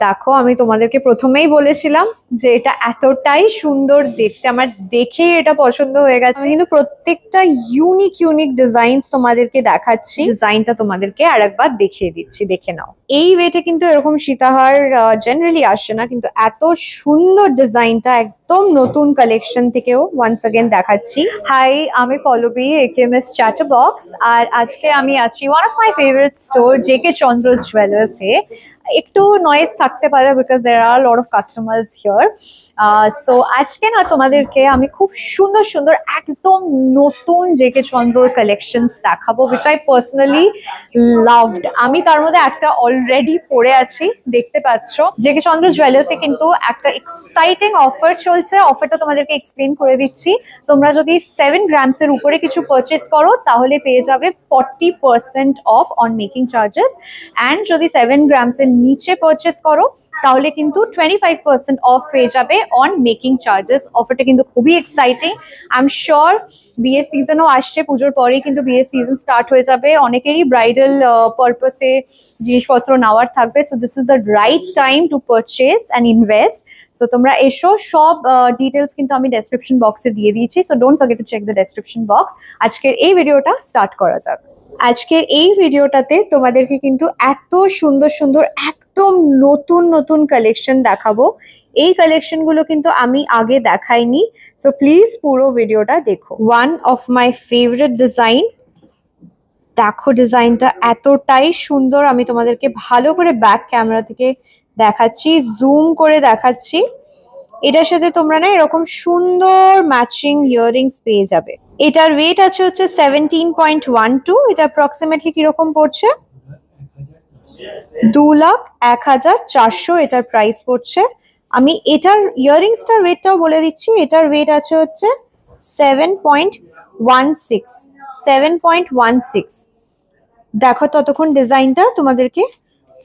দেখো আমি তোমাদেরকে প্রথমেই বলেছিলাম যে এটা এতটাই সুন্দর দেখতে, আমার দেখে এটা পছন্দ হয়ে গেছে। আমি কিন্তু প্রত্যেকটা ইউনিক ইউনিক ডিজাইনস তোমাদেরকে দেখাচ্ছি, ডিজাইনটা তোমাদেরকে আরেকবার দেখিয়ে দিচ্ছি, দেখে নাও। এই ওয়েটে কিন্তু এরকম সীতাহার জেনারেলি আসে না, কিন্তু এত সুন্দর ডিজাইনটা একদম নতুন কালেকশন থেকেও ওয়ান্স अगेन দেখাচ্ছি। হাই, আমি পল্লবী, একেএমএস চ্যাটারবক্স, আর আজকে আমি আছি one of my favourite store JK Chandra জুয়েলার্সে। একটু নয়েজ থাকতে পারে because there are lot of customers here. So আজকে না তোমাদেরকে আমি খুব সুন্দর সুন্দর একদম নতুন জেকে চন্দ্রর কালেকশনস দেখাবো, উইচ আই পার্সোনালি লাভড। আমি তার মধ্যে একটা অলরেডি পরে আছি, দেখতে পাচ্ছ। জেকে চন্দ্র জুয়েলার্সে কিন্তু একটা এক্সাইটিং অফার চলছে, অফারটা তোমাদেরকে এক্সপ্লেন করে দিচ্ছি। তোমরা যদি 7 গ্রামসের উপরে কিছু পারচেস করো তাহলে পেয়ে যাবে 40% of on making charges, and যদি 7 গ্রামসের নিচে পারচেস করো তাহলে কিন্তু 25% অফ পেয়ে যাবে অন মেকিং চার্জেস। অফারটা কিন্তু খুবই এক্সাইটিং। আই এম শিওর বিয়ের সিজনও আসছে, পুজোর পরেই কিন্তু বিয়ের সিজন স্টার্ট হয়ে যাবে, অনেকেরই ব্রাইডাল পারপাসে জিনিসপত্র নেওয়ার থাকবে। So this is the right time to purchase and invest. So তোমরা এসো, সব ডিটেলস কিন্তু আমি ডেসক্রিপশন বক্সে দিয়ে দিয়েছি, so don't forget to check the description box. আজকের এই ভিডিওটা স্টার্ট করা যাক। আজকের এই ভিডিওটাতে তোমাদেরকে কিন্তু এত সুন্দর সুন্দর একদম নতুন নতুন কালেকশন দেখাবো। এই কালেকশনগুলো কিন্তু আমি আগে দেখাইনি, সো প্লিজ পুরো ভিডিওটা দেখো। One of my favourite design, দেখো ডিজাইনটা এতটাই সুন্দর। আমি তোমাদেরকে ভালো করে ব্যাক ক্যামেরা থেকে দেখাচ্ছি, জুম করে দেখাচ্ছি। এটার সাথে তোমরা না এরকম সুন্দর ম্যাচিং ইয়াররিংস পেয়ে যাবে। এটার ওয়েট আছে হচ্ছে 17.12। এটা অ্যাপ্রক্সিমেটলি কিরকম পড়ছে? 2,01,400 এটার প্রাইস পড়ছে। আমি এটার ইয়াররিংসটার ওয়েটটাও বলে দিচ্ছি। এটার ওয়েট আছে হচ্ছে 7.16। দেখো ততক্ষণ ডিজাইনটা তোমাদেরকে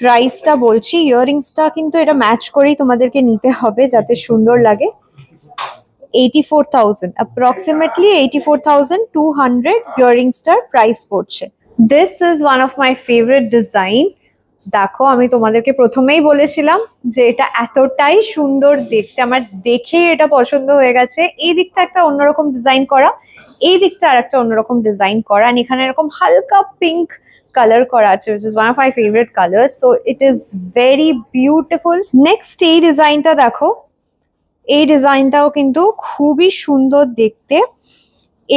প্রাইসটা বলছি। ইয়াররিংসটা কিন্তু এটা ম্যাচ করেই তোমাদেরকে নিতে হবে যাতে সুন্দর লাগে। 84,000, অ্যাপ্রক্সিমেটলি 84,200 ইয়াররিংসটার প্রাইস পড়ছে। This is one of my favourite design. দেখো আমি তোমাদেরকে প্রথমেই বলেছিলাম যে এটা এতটাই সুন্দর দেখতে, আমার দেখে এটা পছন্দ হয়ে গেছে। এই দিকটা একটা অন্যরকম ডিজাইন করা, এই দিকটা আর একটা অন্যরকম ডিজাইন করা, আর এখানে এরকম হালকা পিঙ্ক কালার করা আছে, which is one of my favorite colors, so it is very beautiful. Next এই ডিজাইনটা দেখো, এই ডিজাইনটাও কিন্তু খুবই সুন্দর দেখতে।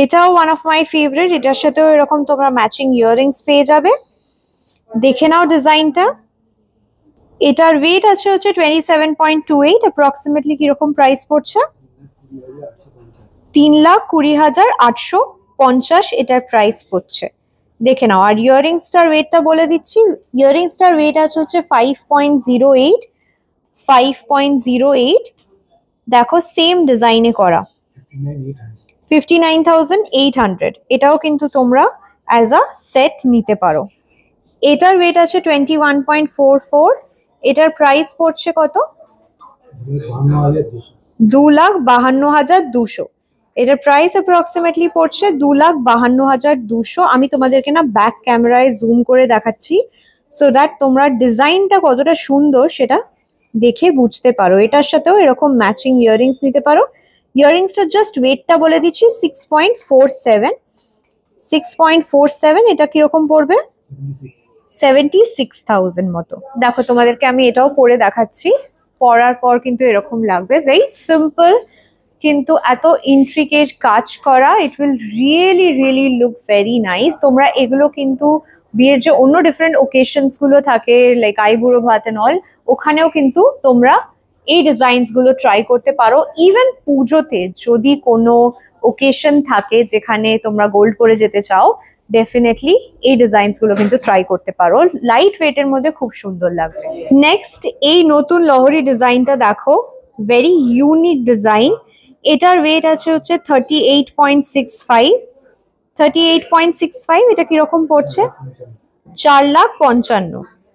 এটাও ওয়ান অফ মাই ফেভারিট। এটার সাথেও এরকম তোমরা ম্যাচিং ইয়াররিংস পেয়ে যাবে। দেখে নাও ডিজাইনটা। এটার ওয়েট আছে হচ্ছে 27.28, অ্যাপ্রক্সিমেটলি কিরকম প্রাইস পড়ছে? 3,20,850 এটার প্রাইস পড়ছে। দেখে নাও। আর ইয়াররিংসটার ওয়েটটা বলে দিচ্ছি। ইয়াররিংসটার ওয়েট আছে হচ্ছে 5.08। দেখো সেম ডিজাইনে করা, 59,800। এটাও কিন্তু তোমরা অ্যাজ আ সেট নিতে পারো। এটার ওয়েট আছে 21.44। এটার প্রাইস পড়ছে কত? 2,52,200। এটার প্রাইস অ্যাপ্রক্সিমেটলি পড়ছে 2,52,200। আমি তোমাদেরকে না ব্যাক ক্যামেরায় জুম করে দেখাচ্ছি, সো দ্যাট তোমরা ডিজাইনটা কতটা সুন্দর সেটা দেখে বুঝতে পারো। এটার সাথেও এরকম ম্যাচিং ইয়াররিংস নিতে পারো। ইয়াররিংসটা জাস্ট ওয়েটটা বলে দিচ্ছি, 6.47। এটা কিরকম পড়বে? 76,000 মতো। দেখো তোমাদেরকে আমি এটাও পরে দেখাচ্ছি। পরার পর কিন্তু এরকম লাগবে, ভেরি সিম্পল কিন্তু এত ইন্ট্রিকেট কাজ করা। It will really really look very nice. তোমরা এগুলো কিন্তু বিয়ের যে অন্য ডিফারেন্ট ওকেশনস গুলো থাকে, লাইক আইবুড়ো ভাত এন্ড অল, ওখানেও কিন্তু তোমরা এই ডিজাইনস গুলো ট্রাই করতে পারো। ইভেন পুজোতে যদি কোনো ওকেশন থাকে যেখানে তোমরা গোল্ড পরে যেতে চাও, ডেফিনেটলি এই ডিজাইনস গুলো কিন্তু ট্রাই করতে পারো। লাইট ওয়েটের মধ্যে খুব সুন্দর লাগবে। নেক্সট এই নতুন লহরি ডিজাইনটা দেখো, ভেরি ইউনিক ডিজাইন। এটার ওয়েট আছে হচ্ছে 38.65। এটা কিরকম পড়ছে? 4,55,000।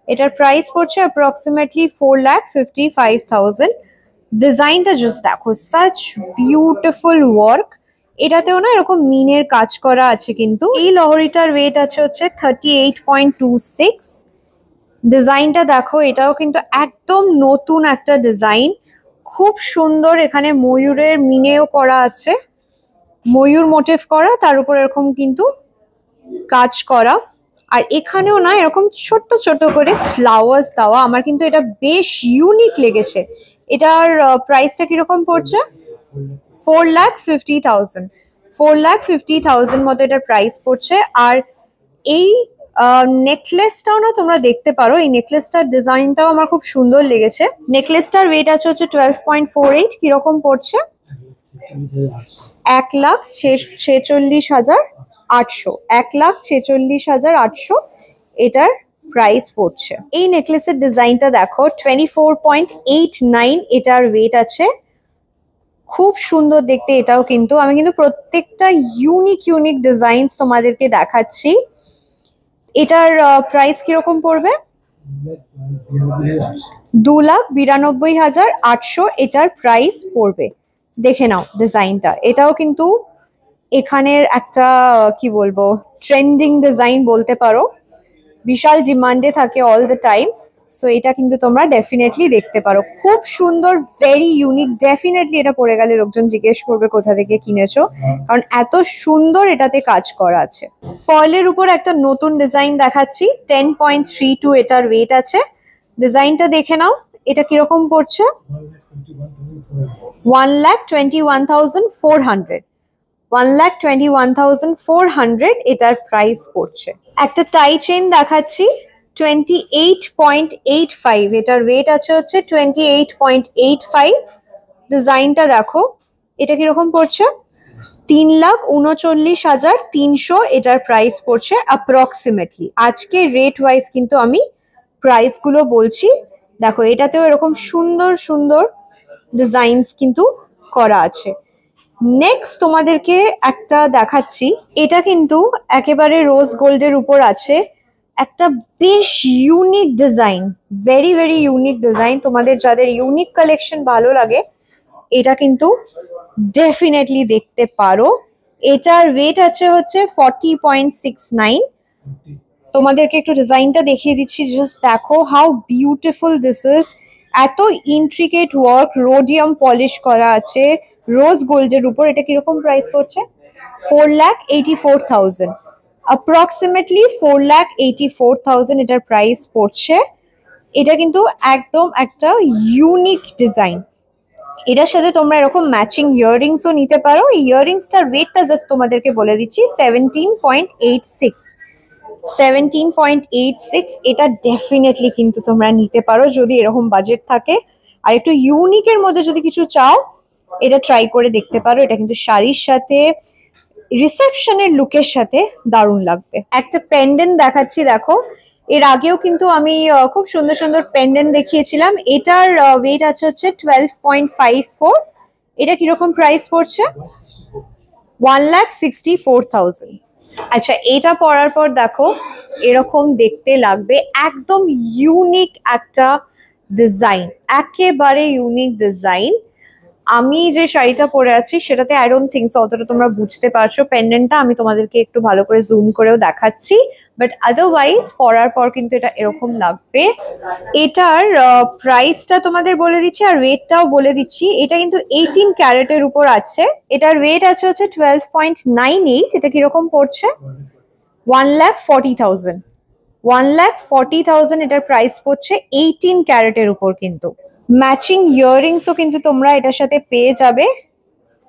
এটার প্রাইস পড়ছে অ্যাপ্রক্সিমেটলি 4,55,000। ডিজাইনটা জাস্ট দেখো, সাচ বিউটিফুল ওয়ার্ক। এটাতেও না এরকম মিনের কাজ করা আছে। কিন্তু এই লহরিটার ওয়েট আছে হচ্ছে 38.26। ডিজাইনটা দেখো, এটাও কিন্তু একদম নতুন একটা ডিজাইন, খুব সুন্দর। এখানে ময়ূরের মিনেও করা আছে, ময়ূর মোটিভ করা, তার উপর এরকম কিন্তু কাজ করা। আর এখানেও না এরকম ছোট্ট ছোট করে ফ্লাওয়ার্স দেওয়া। আমার কিন্তু এটা বেশ ইউনিক লেগেছে। এটার প্রাইসটা কিরকম পড়ছে? 4,50,000। 4,50,000 মতো এটার প্রাইস পড়ছে। আর এই নেকলেসটাও না তোমরা দেখতে পারো, এই নেকলেসটার ডিজাইনটাও আমার খুব সুন্দর লেগেছে। নেকলেসটার ওয়েট আছে হচ্ছে 12.48। কিরকম পড়ছে? 1,46,800। 1,46,800 এটার প্রাইস পড়ছে। এই নেকলেসের ডিজাইনটা দেখো, 24.89 এটার ওয়েট আছে। খুব সুন্দর দেখতে এটাও কিন্তু। আমি কিন্তু প্রত্যেকটা ইউনিক ইউনিক ডিজাইনস তোমাদেরকে দেখাচ্ছি। এটার প্রাইস কিরকম পড়বে? 2,92,800 এটার প্রাইস পড়বে। দেখে নাও ডিজাইনটা, এটাও কিন্তু এখানের একটা কি বলবো ট্রেন্ডিং ডিজাইন বলতে পারো, বিশাল ডিমান্ডে থাকে অল দ্য টাইম। সো এটা কিন্তু তোমরা ডেফিনেটলি দেখতে পারো, খুব সুন্দর, ভেরি ইউনিক। ডেফিনেটলি এটা পরে গেলে লোকজন জিজ্ঞেস করবে কোথা থেকে কিনেছো, কারণ এত সুন্দর এটাতে কাজ করা আছে। পার্লের উপর একটা নতুন ডিজাইন দেখাচ্ছি, 10.32 এটার ওয়েট আছে। ডিজাইনটা দেখে নাও, এটা কিরকম পড়ছে? 1,21,400। 1,21,400 এটার প্রাইস পড়ছে। একটা টাই চেইন দেখাচ্ছি, 28.85 এটার ওয়েট আছে হচ্ছে 28.85। ডিজাইনটা দেখো, এটা কিরকম পড়ছে? 3,39,300 এটার প্রাইস পড়ছে অ্যাপ্রক্সিমেটলি। আজকে রেট ওয়াইজ কিন্তু আমি প্রাইস গুলো বলছি। দেখো এটাতেও এরকম সুন্দর সুন্দর ডিজাইনস কিন্তু করা আছে। নেক্সট তোমাদেরকে একটা দেখাচ্ছি, এটা কিন্তু একেবারে রোজ গোল্ডের উপর আছে, একটা বেশ unique design, very very unique design. তোমাদের যাদের ইউনিক কালেকশন ভালো লাগে এটা কিন্তু ডেফিনেটলি দেখতে পারো। এটার ওয়েট আছে হচ্ছে 40.69। তোমাদেরকে একটু ডিজাইনটা দেখিয়ে দিচ্ছি, জাস্ট দেখো হাউ বিউটিফুল দিস ইজ। এত ইন্ট্রিকেট ওয়ার্ক, রোডিয়াম পলিশ করা আছে রোজ গোল্ডের উপর। এটা কিরকম প্রাইস পড়ছে? 4,84,000। অ্যাপ্রক্সিমেটলি 4,84,000 এটার প্রাইস পড়ছে। এটা কিন্তু একদম একটা ইউনিক ডিজাইন। এটার সাথে তোমরা এরকম ম্যাচিং ইয়াররিংসও নিতে পারো। এই ইয়াররিংসটার ওয়েটটা জাস্ট তোমাদেরকে বলে দিচ্ছি, 17.86। 17.86 এটা ডেফিনেটলি কিন্তু তোমরা নিতে পারো যদি এরকম বাজেট থাকে। আর একটু ইউনিকের মধ্যে যদি কিছু চাও, এটা ট্রাই করে দেখতে পারো। এটা কিন্তু শাড়ির সাথে, রিসেপশনের লুকের সাথে দারুণ লাগবে। একটা পেন্ডেন্ট দেখাচ্ছি, দেখো এর আগেও কিন্তু আমি খুব সুন্দর সুন্দর পেন্ডেন্ট দেখিয়েছিলাম। এটার ওয়েট আছে হচ্ছে 12.54। এটা কিরকম প্রাইস পড়ছে? 1,64,000। আচ্ছা, এটা পরার পর দেখো এরকম দেখতে লাগবে, একদম ইউনিক একটা ডিজাইন, একেবারে ইউনিক ডিজাইন। আমি যে শাড়িটা পরে আছি সেটাতে আই ডোন্ট থিঙ্ক সো অতটা তোমরা বুঝতে পারছো পেন্ডেন্টটা। আমি তোমাদেরকে একটু ভালো করে জুম করেও দেখাচ্ছি, বাট আদারওয়াইজ পরার পর কিন্তু এটা এরকম লাগবে। এটার প্রাইসটা তোমাদের বলে দিচ্ছি আর ওয়েটটাও বলে দিচ্ছি। এটা কিন্তু 18 ক্যারেটের উপর আছে। এটার ওয়েট আছে হচ্ছে 12.98। এটা কিরকম পড়ছে? 1,40,000। 1,40,000 এটার প্রাইস পড়ছে 18 ক্যারেটের উপর। কিন্তু ম্যাচিং ইয়াররিংসও কিন্তু তোমরা এটার সাথে পেয়ে যাবে।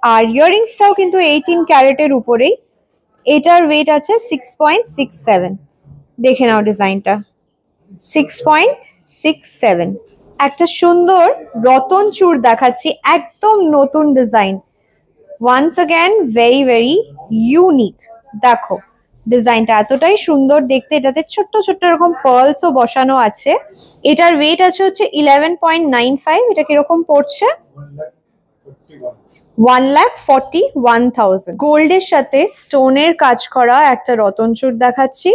আর ইয়াররিংসটাও কিন্তু 18 ক্যারেটের উপরেই। এটার ওয়েট আছে 6.67। দেখে নাও ডিজাইনটা, 6.67। একটা সুন্দর রতন চূড় দেখাচ্ছি, একদম নতুন design. Once again very very unique. দেখো ডিজাইনটা এতটাই সুন্দর দেখতে, এটাতে ছোট্ট ছোট্ট এরকম পার্লসও বসানো আছে। এটার ওয়েট আছে হচ্ছে 11.95। এটা কিরকম পড়ছে? 1,41,000। গোল্ডের সাথে স্টোনের কাজ করা একটা রতন চূড় দেখাচ্ছি,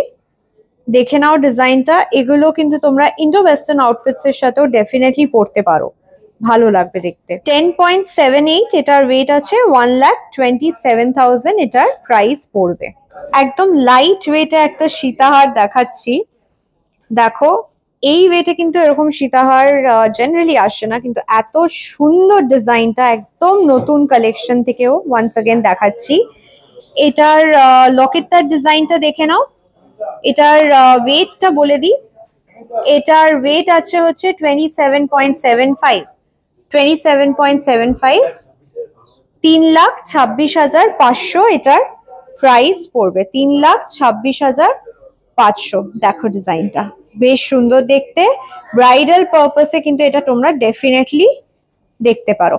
দেখে নাও ডিজাইনটা। এগুলো কিন্তু তোমরা ইন্ডো ওয়েস্টার্ন আউটফিটস এর সাথেও ডেফিনেটলি পরতে পারো, ভালো লাগবে দেখতে। 10.78 এটার ওয়েট আছে। 1,27,000 এটার প্রাইস পড়বে। একদম লাইট ওয়েটে একটা সীতাহার দেখাচ্ছি, দেখো এই ওয়েটে কিন্তু এরকম সীতাহার জেনারেলি আসে না, কিন্তু এত সুন্দর ডিজাইনটা, একদম নতুন কালেকশন থেকেও ওয়ান্স अगेन দেখাচ্ছি। এটার লকেটটার ডিজাইনটা দেখে নাও। এটার ওয়েটটা বলে দিই, এটার ওয়েট আছে হচ্ছে 27.75, 27.75, 3,26,500 এটার প্রাইস পড়বে, 3,26,500। দেখো ডিজাইনটা বেশ সুন্দর দেখতে, ব্রাইডাল পারপাসে কিন্তু এটা তোমরা ডেফিনেটলি দেখতে পারো।